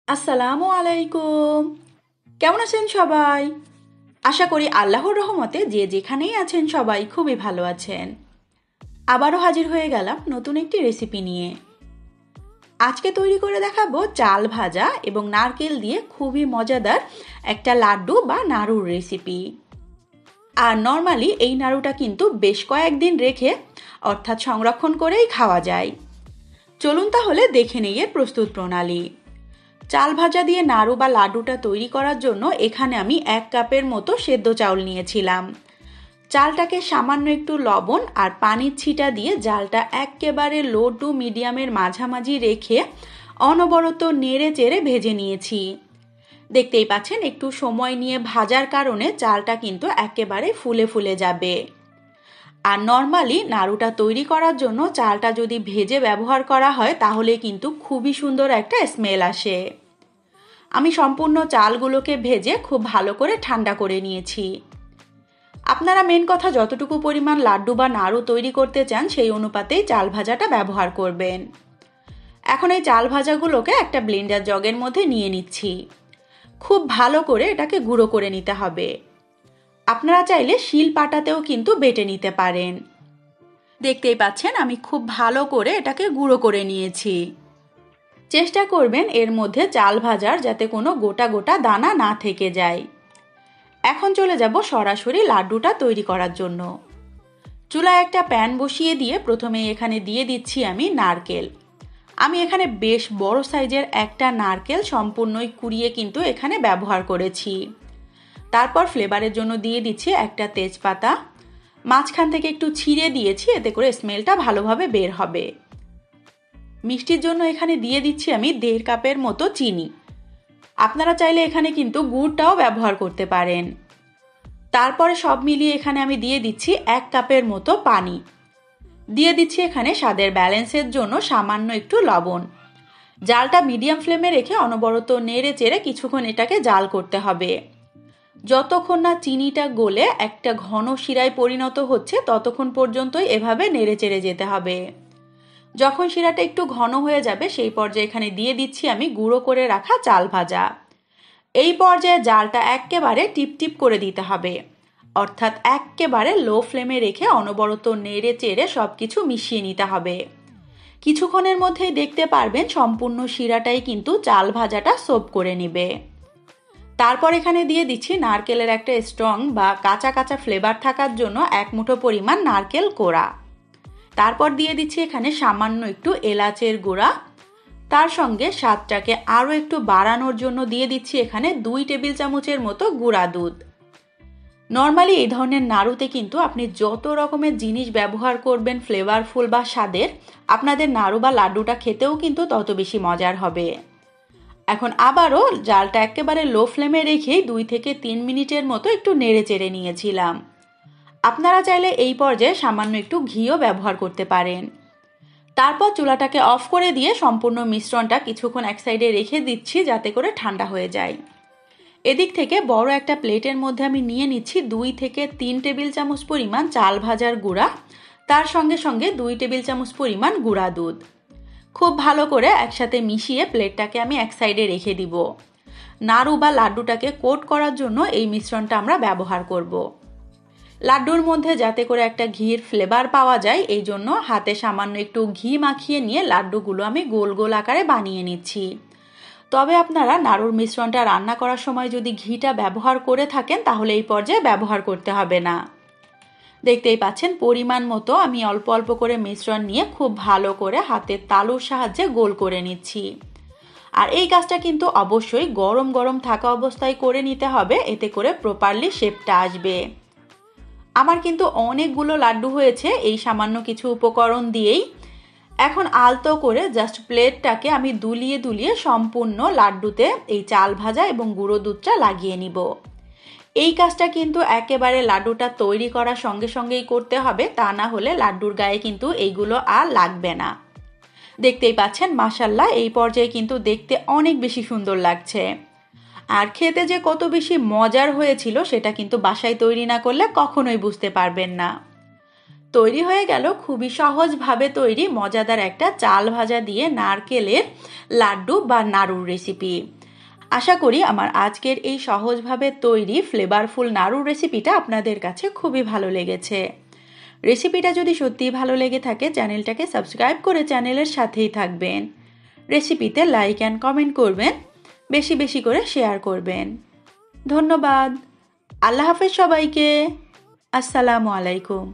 আসসালামু আলাইকুম। কেমন আছেন সবাই? আশা করি আল্লাহর রহমতে যে যেখানেই আছেন সবাই খুবই ভালো আছেন। আবারও হাজির হয়ে গেলাম নতুন একটি রেসিপি নিয়ে। আজকে তৈরি করে দেখাবো চাল ভাজা এবং নারকেল দিয়ে খুবই মজাদার একটা লাড্ডু বা নাড়ুর রেসিপি। আর নর্মালি এই নাড়ুটা কিন্তু বেশ কয়েকদিন রেখে অর্থাৎ সংরক্ষণ করেই খাওয়া যায়। চলুন তাহলে দেখে নেই এর প্রস্তুত প্রণালী। চাল ভাজা দিয়ে নাড়ু বা লাড্ডুটা তৈরি করার জন্য এখানে আমি 1 কাপের মতো সেদ্ধ চাউল নিয়েছিলাম। চালটাকে সামান্য একটু লবণ আর পানির ছিটা দিয়ে জালটা একেবারে লো টু মিডিয়ামের মাঝামাঝি রেখে অনবরত নেড়ে চেড়ে ভেজে নিয়েছি। দেখতেই পাচ্ছেন একটু সময় নিয়ে ভাজার কারণে চালটা কিন্তু একেবারে ফুলে ফুলে যাবে। আর নর্মালি নাড়ুটা তৈরি করার জন্য চালটা যদি ভেজে ব্যবহার করা হয় তাহলে কিন্তু খুবই সুন্দর একটা স্মেল আসে। আমি সম্পূর্ণ চালগুলোকে ভেজে খুব ভালো করে ঠান্ডা করে নিয়েছি। আপনারা মেন কথা যতটুকু পরিমাণ লাড্ডু বা নাড়ু তৈরি করতে চান সেই অনুপাতেই চাল ভাজাটা ব্যবহার করবেন। এখন এই চাল ভাজাগুলোকে একটা ব্লেন্ডার জগের মধ্যে নিয়ে নিচ্ছি। খুব ভালো করে এটাকে গুঁড়ো করে নিতে হবে। আপনারা চাইলে শিল পাটাতেও কিন্তু বেটে নিতে পারেন। দেখতেই পাচ্ছেন আমি খুব ভালো করে এটাকে গুঁড়ো করে নিয়েছি। চেষ্টা করবেন এর মধ্যে চাল ভাজার যাতে কোনো গোটা গোটা দানা না থেকে যায়। এখন চলে যাব সরাসরি লাড্ডুটা তৈরি করার জন্য। চুলায় একটা প্যান বসিয়ে দিয়ে প্রথমে এখানে দিয়ে দিচ্ছি আমি নারকেল। আমি এখানে বেশ বড় সাইজের একটা নারকেল সম্পূর্ণই কুড়িয়ে কিন্তু এখানে ব্যবহার করেছি। তারপর ফ্লেভারের জন্য দিয়ে দিচ্ছি একটা তেজপাতা। মাঝখান থেকে একটু ছিঁড়ে দিয়েছি, এতে করে স্মেলটা ভালোভাবে বের হবে। মিষ্টির জন্য এখানে দিয়ে দিচ্ছি আমি 1.5 কাপের মতো চিনি। আপনারা চাইলে এখানে কিন্তু গুড়টাও ব্যবহার করতে পারেন। তারপরে সব মিলিয়ে এখানে আমি দিয়ে দিচ্ছি 1 কাপের মতো পানি। দিয়ে দিচ্ছি এখানে স্বাদের ব্যালেন্সের জন্য সামান্য একটু লবণ। জালটা মিডিয়াম ফ্লেমে রেখে অনবরত নেড়ে চেড়ে কিছুক্ষণ এটাকে জাল করতে হবে। যতক্ষণ না চিনিটা গলে একটা ঘন শিরায় পরিণত হচ্ছে ততক্ষণ পর্যন্তই এভাবে নেড়ে চেড়ে যেতে হবে। যখন শিরাটা একটু ঘন হয়ে যাবে সেই পর্যায়ে এখানে দিয়ে দিচ্ছি আমি গুঁড়ো করে রাখা চাল ভাজা। এই পর্যায়ে জালটা একেবারে টিপটিপ করে দিতে হবে, অর্থাৎ একেবারে লো ফ্লেমে রেখে অনবরত নেড়ে চেড়ে সবকিছু মিশিয়ে নিতে হবে। কিছুক্ষণের মধ্যেই দেখতে পারবেন সম্পূর্ণ শিরাটাই কিন্তু চাল ভাজাটা সোপ করে নেবে। তারপর এখানে দিয়ে দিচ্ছি নারকেলের একটা স্ট্রং বা কাঁচা কাঁচা ফ্লেভার থাকার জন্য 1 মুঠো পরিমাণ নারকেল কোড়া। তারপর দিয়ে দিচ্ছি এখানে সামান্য একটু এলাচের গুঁড়া। তার সঙ্গে স্বাদটাকে আরও একটু বাড়ানোর জন্য দিয়ে দিচ্ছি এখানে 2 টেবিল চামচের মতো গুঁড়া দুধ। নর্মালি এই ধরনের নাড়ুতে কিন্তু আপনি যত রকমের জিনিস ব্যবহার করবেন ফ্লেভারফুল বা স্বাদের, আপনাদের নাড়ু বা লাড্ডুটা খেতেও কিন্তু তত বেশি মজার হবে। এখন আবারও জালটা একেবারে লো ফ্লেমে রেখেই 2 থেকে 3 মিনিটের মতো একটু নেড়ে চেড়ে নিয়েছিলাম। আপনারা চাইলে এই পর্যায়ে সামান্য একটু ঘিও ব্যবহার করতে পারেন। তারপর চুলাটাকে অফ করে দিয়ে সম্পূর্ণ মিশ্রণটা কিছুক্ষণ এক সাইডে রেখে দিচ্ছি যাতে করে ঠান্ডা হয়ে যায়। এদিক থেকে বড় একটা প্লেটের মধ্যে আমি নিয়ে নিচ্ছি 2 থেকে 3 টেবিল চামচ পরিমাণ চাল ভাজার গুঁড়া, তার সঙ্গে সঙ্গে 2 টেবিল চামচ পরিমাণ গুঁড়া দুধ। খুব ভালো করে একসাথে মিশিয়ে প্লেটটাকে আমি এক সাইডে রেখে দিব। নাড়ু বা লাড্ডুটাকে কোট করার জন্য এই মিশ্রণটা আমরা ব্যবহার করব। লাড্ডুর মধ্যে যাতে করে একটা ঘির ফ্লেভার পাওয়া যায় এই জন্য হাতে সামান্য একটু ঘি মাখিয়ে নিয়ে লাড্ডুগুলো আমি গোল গোল আকারে বানিয়ে নিচ্ছি। তবে আপনারা নাড়ুর মিশ্রণটা রান্না করার সময় যদি ঘিটা ব্যবহার করে থাকেন তাহলে এই পর্যায়ে ব্যবহার করতে হবে না। দেখতেই পাচ্ছেন পরিমাণ মতো আমি অল্প অল্প করে মিশ্রণ নিয়ে খুব ভালো করে হাতের তালুর সাহায্যে গোল করে নিচ্ছি। আর এই কাজটা কিন্তু অবশ্যই গরম গরম থাকা অবস্থায় করে নিতে হবে, এতে করে প্রপারলি শেপটা আসবে। আমার কিন্তু অনেকগুলো লাড্ডু হয়েছে এই সামান্য কিছু উপকরণ দিয়েই। এখন আলতো করে জাস্ট প্লেটটাকে আমি দুলিয়ে দুলিয়ে সম্পূর্ণ লাড্ডুতে এই চাল ভাজা এবং গুঁড়ো দুধটা লাগিয়ে নিব। এই কাজটা কিন্তু একেবারে লাড্ডুটা তৈরি করার সঙ্গে সঙ্গেই করতে হবে, তা না হলে লাড্ডুর গায়ে কিন্তু এইগুলো আর লাগবে না। দেখতেই পাচ্ছেন মাশাআল্লাহ এই পর্যায়ে কিন্তু দেখতে অনেক বেশি সুন্দর লাগছে। আর খেতে যে কত বেশি মজার হয়েছিল সেটা কিন্তু বাসায় তৈরি না করলে কখনোই বুঝতে পারবেন না। তৈরি হয়ে গেল খুবই সহজভাবে তৈরি মজাদার একটা চাল ভাজা দিয়ে নারকেলের লাড্ডু বা নাড়ুর রেসিপি। আশা করি আমার আজকের এই সহজভাবে তৈরি ফ্লেভারফুল নাড়ুর রেসিপিটা আপনাদের কাছে খুবই ভালো লেগেছে। রেসিপিটা যদি সত্যিই ভালো লেগে থাকে চ্যানেলটাকে সাবস্ক্রাইব করে চ্যানেলের সাথেই থাকবেন। রেসিপিতে লাইক অ্যান্ড কমেন্ট করবেন, বেশি বেশি করে শেয়ার করবেন। ধন্যবাদ। আল্লাহ হাফেজ সবাইকে। আসসালামু আলাইকুম।